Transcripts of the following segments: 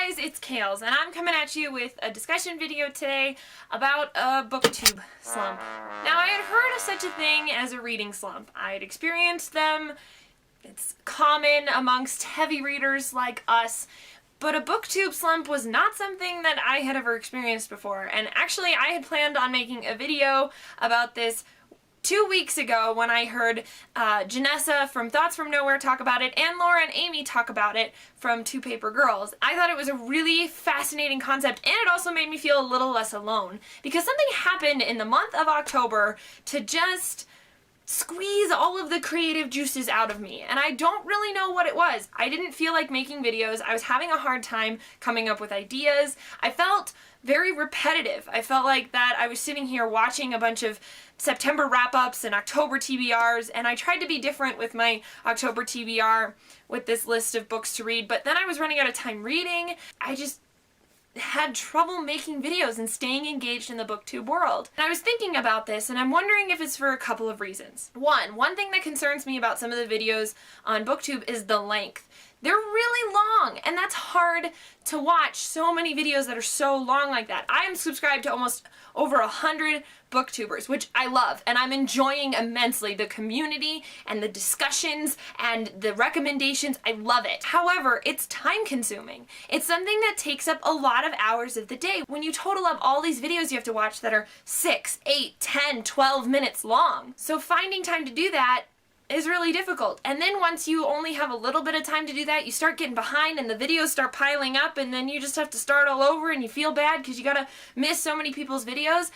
guys, it's Kales, and I'm coming at you with a discussion video today about a BookTube slump. Now, I had heard of such a thing as a reading slump. I had experienced them. It's common amongst heavy readers like us, but a BookTube slump was not something that I had ever experienced before. And actually, I had planned on making a video about this 2 weeks ago when I heard Janessa from Thoughts from Nowhere talk about it and Laura and Amy talk about it from TwoPaperGirls. I thought it was a really fascinating concept, and it also made me feel a little less alone because something happened in the month of October to just squeeze all of the creative juices out of me, and I don't really know what it was. I didn't feel like making videos. I was having a hard time coming up with ideas. I felt very repetitive. I felt like that I was sitting here watching a bunch of September wrap-ups and October TBRs, and I tried to be different with my October TBR with this list of books to read, but then I was running out of time reading. I just had trouble making videos and staying engaged in the BookTube world. And I was thinking about this, and I'm wondering if it's for a couple of reasons. One thing that concerns me about some of the videos on BookTube is the length. They're really long, and that's hard to watch so many videos that are so long like that. I am subscribed to almost over 100 booktubers, which I love, and I'm enjoying immensely the community and the discussions and the recommendations. I love it. However, it's time consuming. It's something that takes up a lot of hours of the day. When you total up all these videos you have to watch that are 6, 8, 10, 12 minutes long. So finding time to do that is really difficult. And then once you only have a little bit of time to do that, you start getting behind and the videos start piling up, and then you just have to start all over and you feel bad because you gotta miss so many people's videos.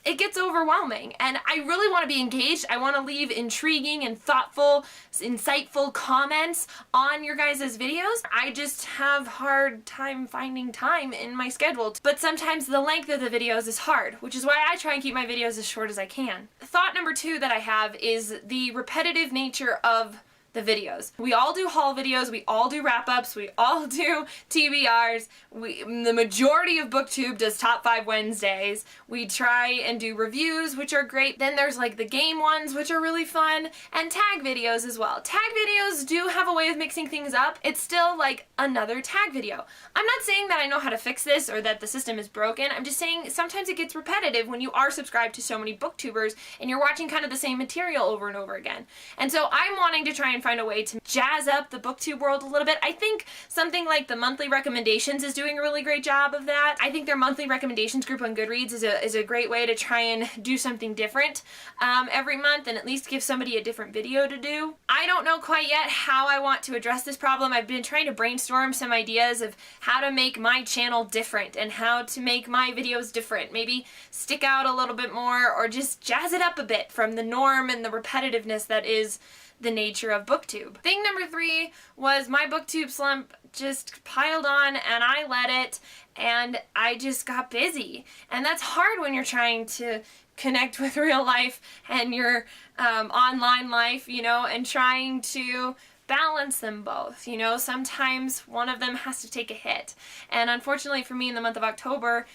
It gets overwhelming, and I really want to be engaged. I want to leave intriguing and thoughtful, insightful comments on your guys' videos. I just have hard time finding time in my schedule. But sometimes the length of the videos is hard, which is why I try and keep my videos as short as I can. Thought number 2 that I have is the repetitive nature of the videos. We all do haul videos, we all do wrap-ups, we all do TBRs, the majority of BookTube does Top 5 Wednesdays. We try and do reviews, which are great. Then there's like the game ones, which are really fun, and tag videos as well. Tag videos do have a way of mixing things up. It's still like another tag video. I'm not saying that I know how to fix this or that the system is broken. I'm just saying sometimes it gets repetitive when you are subscribed to so many booktubers and you're watching kind of the same material over and over again. And so I'm wanting to try and find a way to jazz up the BookTube world a little bit. I think something like the monthly recommendations is doing a really great job of that. I think their monthly recommendations group on Goodreads is a great way to try and do something different every month and at least give somebody a different video to do. I don't know quite yet how I want to address this problem. I've been trying to brainstorm some ideas of how to make my channel different and how to make my videos different. Maybe stick out a little bit more or just jazz it up a bit from the norm and the repetitiveness that is the nature of BookTube. Thing number 3 was my BookTube slump just piled on and I let it, and I just got busy. And that's hard when you're trying to connect with real life and your online life, you know, and trying to balance them both. You know, sometimes one of them has to take a hit. And unfortunately for me in the month of October,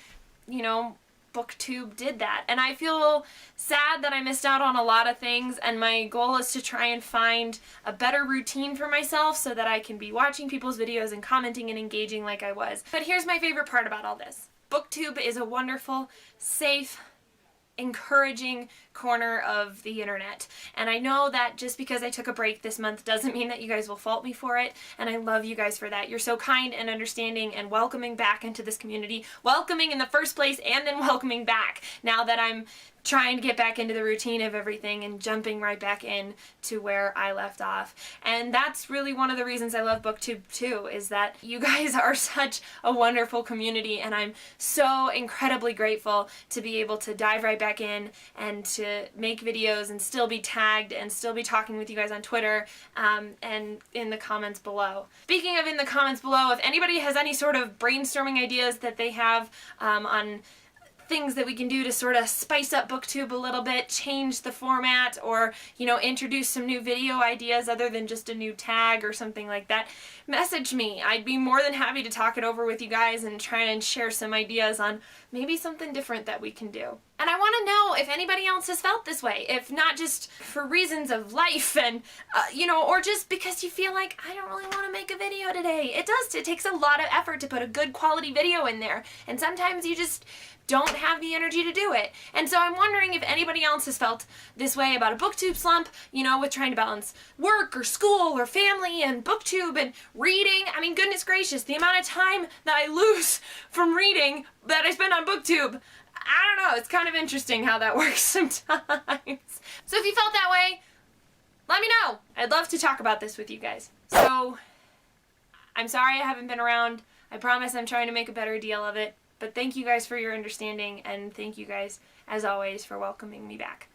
you know, BookTube did that, and I feel sad that I missed out on a lot of things, and my goal is to try and find a better routine for myself so that I can be watching people's videos and commenting and engaging like I was. But here's my favorite part about all this. BookTube is a wonderful, safe, encouraging corner of the internet, and I know that just because I took a break this month doesn't mean that you guys will fault me for it, and I love you guys for that. You're so kind and understanding and welcoming back into this community, welcoming in the first place and then welcoming back now that I'm trying to get back into the routine of everything and jumping right back in to where I left off. And that's really one of the reasons I love BookTube too, is that you guys are such a wonderful community, and I'm so incredibly grateful to be able to dive right back in and to make videos and still be tagged and still be talking with you guys on Twitter and in the comments below. Speaking of in the comments below, if anybody has any sort of brainstorming ideas that they have on things that we can do to sort of spice up BookTube a little bit, change the format, or, you know, introduce some new video ideas other than just a new tag or something like that, message me. I'd be more than happy to talk it over with you guys and try and share some ideas on maybe something different that we can do. And I want to know if anybody else has felt this way, if not just for reasons of life and, you know, or just because you feel like, I don't really want to make a video today. It does. It takes a lot of effort to put a good quality video in there. And sometimes you just don't have the energy to do it. And so I'm wondering if anybody else has felt this way about a BookTube slump, you know, with trying to balance work or school or family and BookTube and reading. I mean, goodness gracious, the amount of time that I lose from reading that I spend on BookTube. I don't know, it's kind of interesting how that works sometimes. So if you felt that way, let me know. I'd love to talk about this with you guys. So, I'm sorry I haven't been around. I promise I'm trying to make a better deal of it. But thank you guys for your understanding, and thank you guys, as always, for welcoming me back.